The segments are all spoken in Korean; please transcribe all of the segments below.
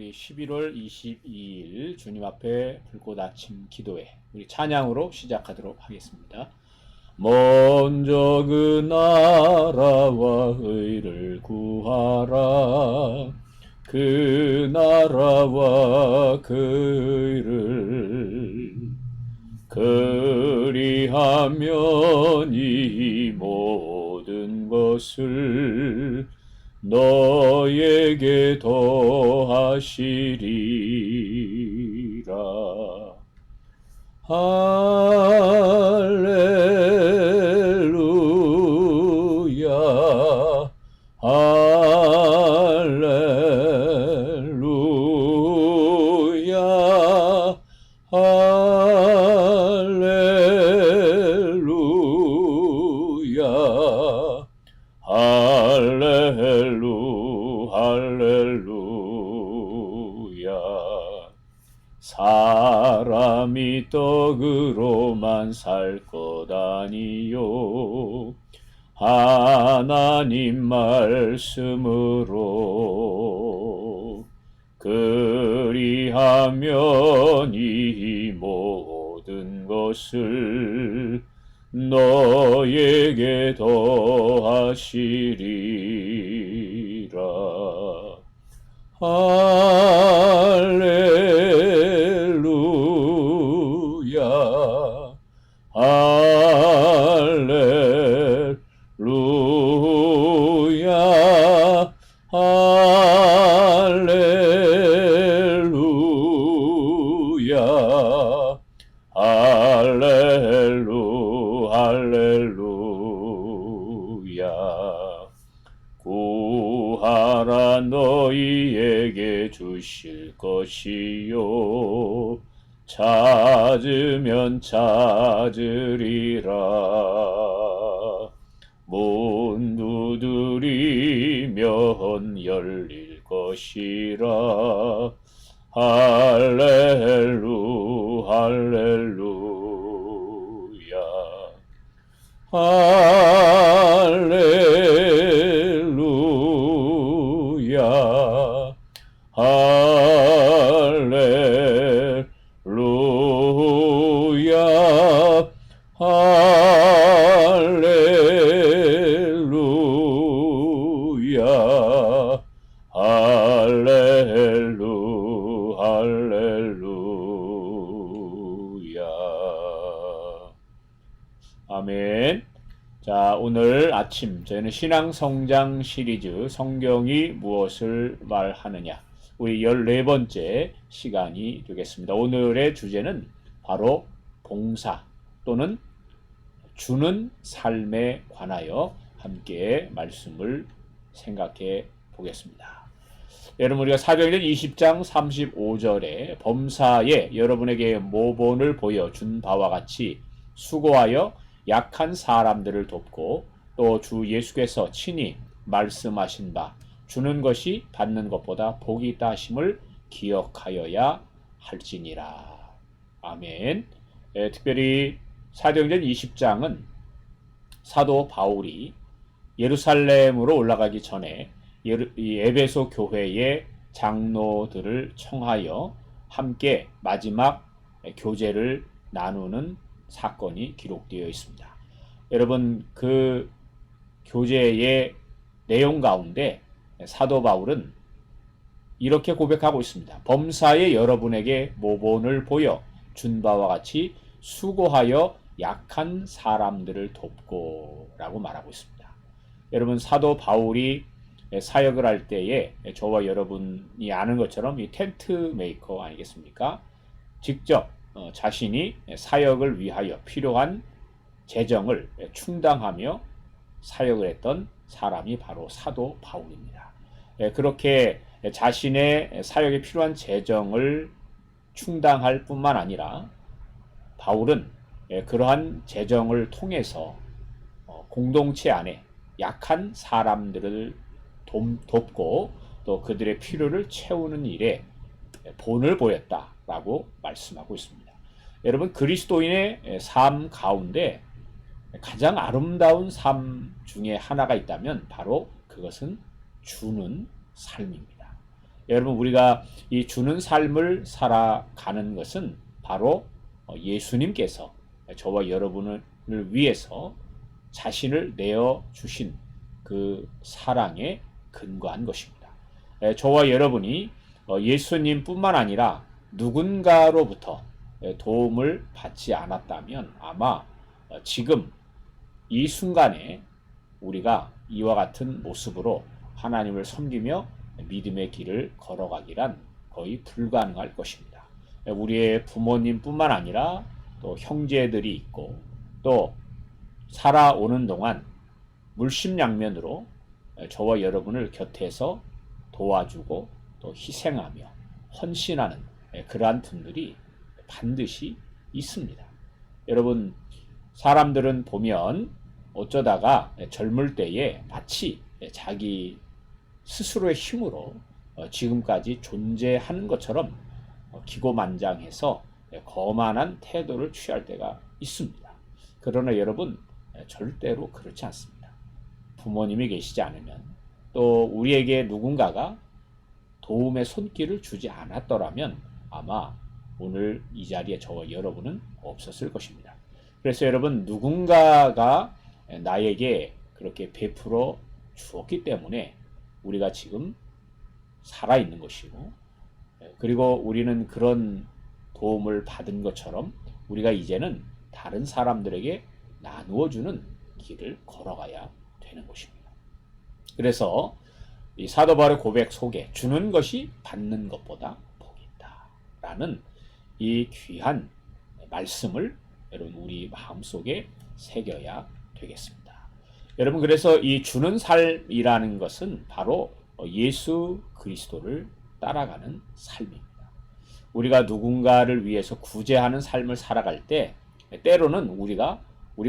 우리 11월 22일 주님 앞에 불꽃 아침 기도회 우리 찬양으로 시작하도록 하겠습니다. 먼저 그 나라와 의를 구하라. 그 나라와 그 의를 그리하면 이 모든 것을 너에게 더하시리라. 할렐루야, 할렐루야, 할렐루야, 할렐루야. 사람이 떡으로만 살 것 아니요 하나님 말씀으로 그리하면 이 모든 것을 너에게 더하시리라. 할렐루야, 할렐루야, 할렐루야, 할렐루야. 구하라 너희에게 주실 것이요 찾으면 찾으리라. 문 두드리면 열릴 것이라. 할렐루 할렐루야, 할렐루야, 할렐루야, 할렐루야, 할렐루야. 아멘. 자, 오늘 아침 저희는 신앙성장 시리즈 성경이 무엇을 말하느냐 우리 14번째 시간이 되겠습니다. 오늘의 주제는 바로 봉사 또는 주는 삶에 관하여 함께 말씀을 생각해 보겠습니다. 여러분, 우리가 사도행전 20장 35절에 범사에 여러분에게 모본을 보여준 바와 같이 수고하여 약한 사람들을 돕고 또 주 예수께서 친히 말씀하신 바 주는 것이 받는 것보다 복이 있다 하심을 기억하여야 할지니라. 아멘. 특별히 사도행전 20장은 사도 바울이 예루살렘으로 올라가기 전에 이 에베소 교회의 장로들을 청하여 함께 마지막 교제를 나누는 사건이 기록되어 있습니다. 여러분, 그 교제의 내용 가운데 사도 바울은 이렇게 고백하고 있습니다. 범사에 여러분에게 모본을 보여 준 바와 같이 수고하여 약한 사람들을 돕고 라고 말하고 있습니다. 여러분, 사도 바울이 사역을 할 때에 저와 여러분이 아는 것처럼 이 텐트 메이커 아니겠습니까? 직접 자신이 사역을 위하여 필요한 재정을 충당하며 사역을 했던 사람이 바로 사도 바울입니다. 그렇게 자신의 사역에 필요한 재정을 충당할 뿐만 아니라 바울은 그러한 재정을 통해서 공동체 안에 약한 사람들을 돕고 또 그들의 필요를 채우는 일에 본을 보였다라고 말씀하고 있습니다. 여러분, 그리스도인의 삶 가운데 가장 아름다운 삶 중에 하나가 있다면 바로 그것은 주는 삶입니다. 여러분, 우리가 이 주는 삶을 살아가는 것은 바로 예수님께서 저와 여러분을 위해서 자신을 내어 주신 그 사랑에 근거한 것입니다. 저와 여러분이 예수님뿐만 아니라 누군가로부터 도움을 받지 않았다면 아마 지금 이 순간에 우리가 이와 같은 모습으로 하나님을 섬기며 믿음의 길을 걸어가기란 거의 불가능할 것입니다. 우리의 부모님뿐만 아니라 또 형제들이 있고 또 살아오는 동안 물심양면으로 저와 여러분을 곁에서 도와주고 또 희생하며 헌신하는 그러한 분들이 반드시 있습니다. 여러분, 사람들은 보면 어쩌다가 젊을 때에 마치 자기 스스로의 힘으로 지금까지 존재하는 것처럼 기고만장해서 거만한 태도를 취할 때가 있습니다. 그러나 여러분, 절대로 그렇지 않습니다. 부모님이 계시지 않으면 또 우리에게 누군가가 도움의 손길을 주지 않았더라면 아마 오늘 이 자리에 저와 여러분은 없었을 것입니다. 그래서 여러분, 누군가가 나에게 그렇게 베풀어 주었기 때문에 우리가 지금 살아있는 것이고, 그리고 우리는 그런 도움을 받은 것처럼 우리가 이제는 다른 사람들에게 나누어주는 길을 걸어가야 되는 것입니다. 그래서 이 사도 바울의 고백 속에 주는 것이 받는 것보다 복이 있다 라는 이 귀한 말씀을 여러분 우리 마음속에 새겨야 되겠습니다. 여러분, 그래서 이 주는 삶이라는 것은 바로 예수 그리스도를 따라가는 삶입니다. 우리가 누군가를 위해서 구제하는 삶을 살아갈 때 때로는 우리가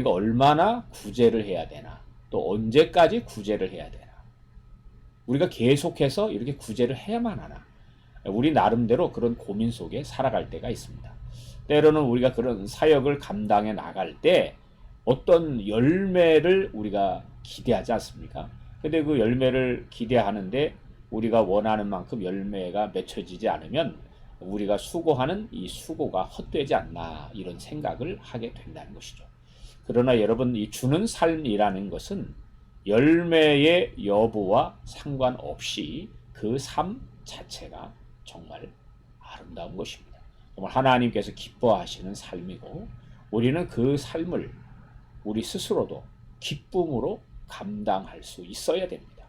얼마나 구제를 해야 되나, 또 언제까지 구제를 해야 되나, 우리가 계속해서 이렇게 구제를 해야만 하나, 우리 나름대로 그런 고민 속에 살아갈 때가 있습니다. 때로는 우리가 그런 사역을 감당해 나갈 때 어떤 열매를 우리가 기대하지 않습니까? 근데 그 열매를 기대하는데 우리가 원하는 만큼 열매가 맺혀지지 않으면 우리가 수고하는 이 수고가 헛되지 않나, 이런 생각을 하게 된다는 것이죠. 그러나 여러분, 이 주는 삶이라는 것은 열매의 여부와 상관없이 그 삶 자체가 정말 아름다운 것입니다. 정말 하나님께서 기뻐하시는 삶이고, 우리는 그 삶을 우리 스스로도 기쁨으로 감당할 수 있어야 됩니다.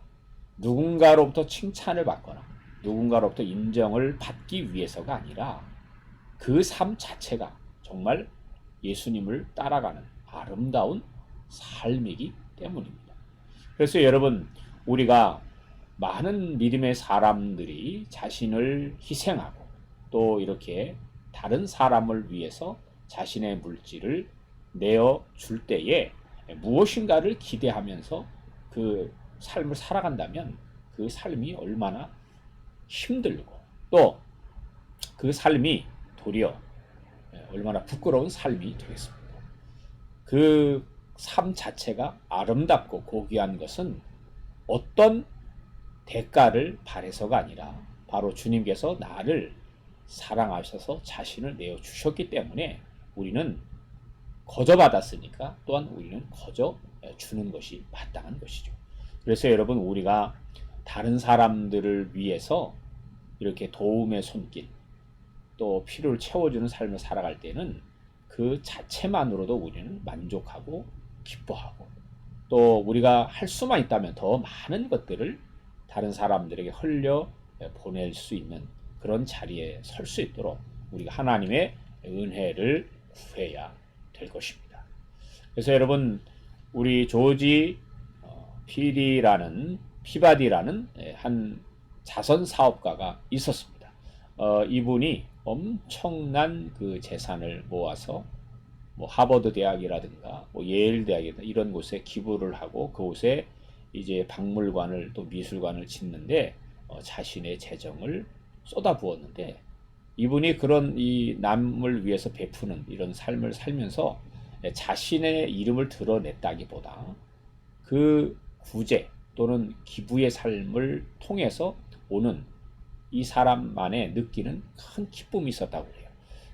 누군가로부터 칭찬을 받거나 누군가로부터 인정을 받기 위해서가 아니라 그 삶 자체가 정말 예수님을 따라가는 아름다운 삶이기 때문입니다. 그래서 여러분, 우리가 많은 믿음의 사람들이 자신을 희생하고 또 이렇게 다른 사람을 위해서 자신의 물질을 내어 줄 때에 무엇인가를 기대하면서 그 삶을 살아간다면 그 삶이 얼마나 힘들고 또 그 삶이 도리어 얼마나 부끄러운 삶이 되겠습니까? 그 삶 자체가 아름답고 고귀한 것은 어떤 대가를 바래서가 아니라 바로 주님께서 나를 사랑하셔서 자신을 내어 주셨기 때문에 우리는 거저 받았으니까 또한 우리는 거저 주는 것이 마땅한 것이죠. 그래서 여러분, 우리가 다른 사람들을 위해서 이렇게 도움의 손길 또 필요를 채워주는 삶을 살아갈 때는 그 자체만으로도 우리는 만족하고 기뻐하고, 또 우리가 할 수만 있다면 더 많은 것들을 다른 사람들에게 흘려 보낼 수 있는 그런 자리에 설 수 있도록 우리가 하나님의 은혜를 구해야 될 것입니다. 그래서 여러분, 우리 조지 피바디라는 한 자선 사업가가 있었습니다. 이분이 엄청난 그 재산을 모아서 하버드 대학이라든가 예일 대학이라든가 이런 곳에 기부를 하고 그곳에 이제 박물관을 또 미술관을 짓는데 자신의 재정을 쏟아부었는데, 이분이 그런 이 남을 위해서 베푸는 이런 삶을 살면서 자신의 이름을 드러냈다기보다 그 구제 또는 기부의 삶을 통해서 오는 이 사람만에 느끼는 큰 기쁨이 있었다고 그래요.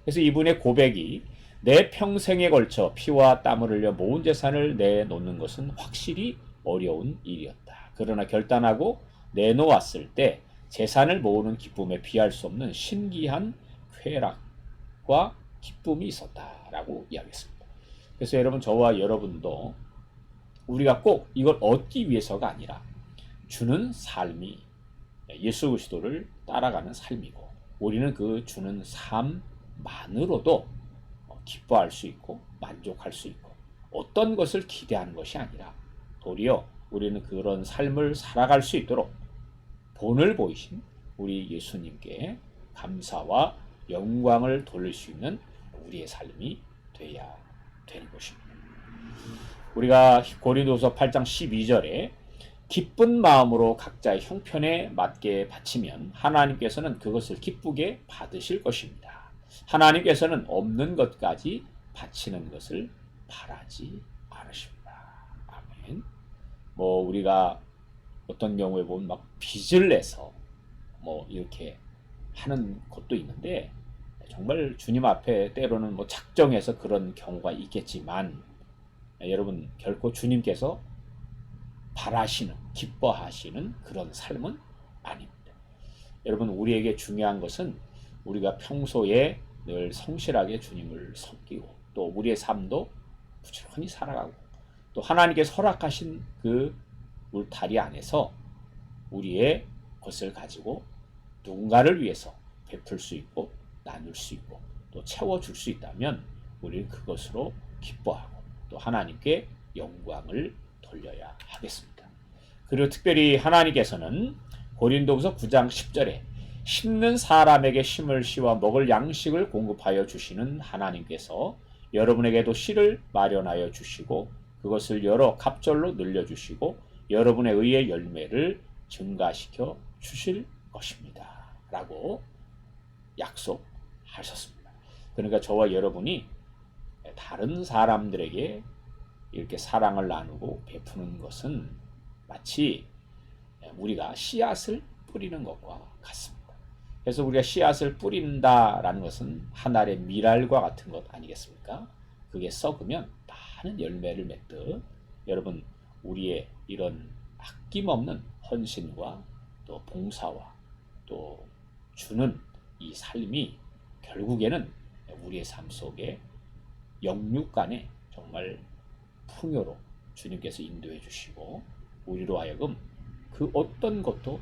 그래서 이분의 고백이 내 평생에 걸쳐 피와 땀을 흘려 모은 재산을 내놓는 것은 확실히 어려운 일이었다. 그러나 결단하고 내놓았을 때 재산을 모으는 기쁨에 비할 수 없는 신기한 쾌락과 기쁨이 있었다라고 이야기했습니다. 그래서 여러분, 저와 여러분도 우리가 꼭 이걸 얻기 위해서가 아니라 주는 삶이 예수 그리스도를 따라가는 삶이고, 우리는 그 주는 삶만으로도 기뻐할 수 있고 만족할 수 있고 어떤 것을 기대하는 것이 아니라 도리어 우리는 그런 삶을 살아갈 수 있도록 본을 보이신 우리 예수님께 감사와 영광을 돌릴 수 있는 우리의 삶이 돼야 되는 것입니다. 우리가 고린도서 8장 12절에 기쁜 마음으로 각자의 형편에 맞게 바치면 하나님께서는 그것을 기쁘게 받으실 것입니다. 하나님께서는 없는 것까지 바치는 것을 바라지 않으십니다. 아멘. 우리가 어떤 경우에 보면 막 빚을 내서 이렇게 하는 것도 있는데, 정말 주님 앞에 때로는 작정해서 그런 경우가 있겠지만, 여러분, 결코 주님께서 바라시는, 기뻐하시는 그런 삶은 아닙니다. 여러분, 우리에게 중요한 것은 우리가 평소에 늘 성실하게 주님을 섬기고, 또 우리의 삶도 부지런히 살아가고, 또 하나님께서 허락하신 그 울타리 안에서 우리의 것을 가지고 누군가를 위해서 베풀 수 있고 나눌 수 있고 또 채워줄 수 있다면 우리는 그것으로 기뻐하고 또 하나님께 영광을 돌려야 하겠습니다. 그리고 특별히 하나님께서는 고린도후서 9장 10절에 심는 사람에게 심을 씨와 먹을 양식을 공급하여 주시는 하나님께서 여러분에게도 씨를 마련하여 주시고 그것을 여러 갑절로 늘려주시고 여러분의 의의 열매를 증가시켜 주실 것입니다. 라고 약속하셨습니다. 그러니까 저와 여러분이 다른 사람들에게 이렇게 사랑을 나누고 베푸는 것은 마치 우리가 씨앗을 뿌리는 것과 같습니다. 그래서 우리가 씨앗을 뿌린다라는 것은 한 알의 밀알과 같은 것 아니겠습니까? 그게 썩으면 많은 열매를 맺듯 여러분, 우리의 이런 아낌없는 헌신과 또 봉사와 또 주는 이 삶이 결국에는 우리의 삶 속에 영육간에 정말 풍요로 주님께서 인도해 주시고 우리로 하여금 그 어떤 것도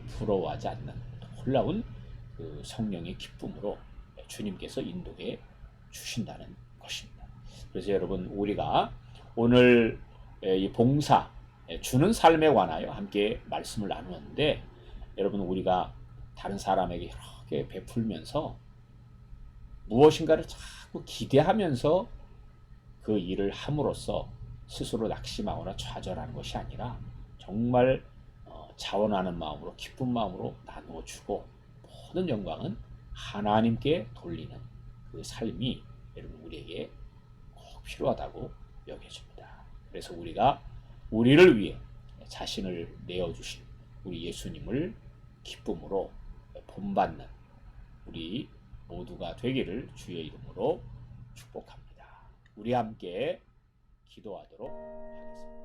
부러워하지 않는 놀라운 그 성령의 기쁨으로 주님께서 인도해 주신다는 것입니다. 그래서 여러분, 우리가 오늘 이 봉사, 주는 삶에 관하여 함께 말씀을 나누었는데, 여러분, 우리가 다른 사람에게 이렇게 베풀면서 무엇인가를 자꾸 기대하면서 그 일을 함으로써 스스로 낙심하거나 좌절하는 것이 아니라 정말 자원하는 마음으로 기쁜 마음으로 나누어 주고 모든 영광은 하나님께 돌리는 그 삶이 여러분 우리에게 꼭 필요하다고 여겨집니다. 그래서 우리가 우리를 위해 자신을 내어주신 우리 예수님을 기쁨으로 본받는 우리 모두가 되기를 주의 이름으로 축복합니다. 우리 함께 기도하도록 하겠습니다.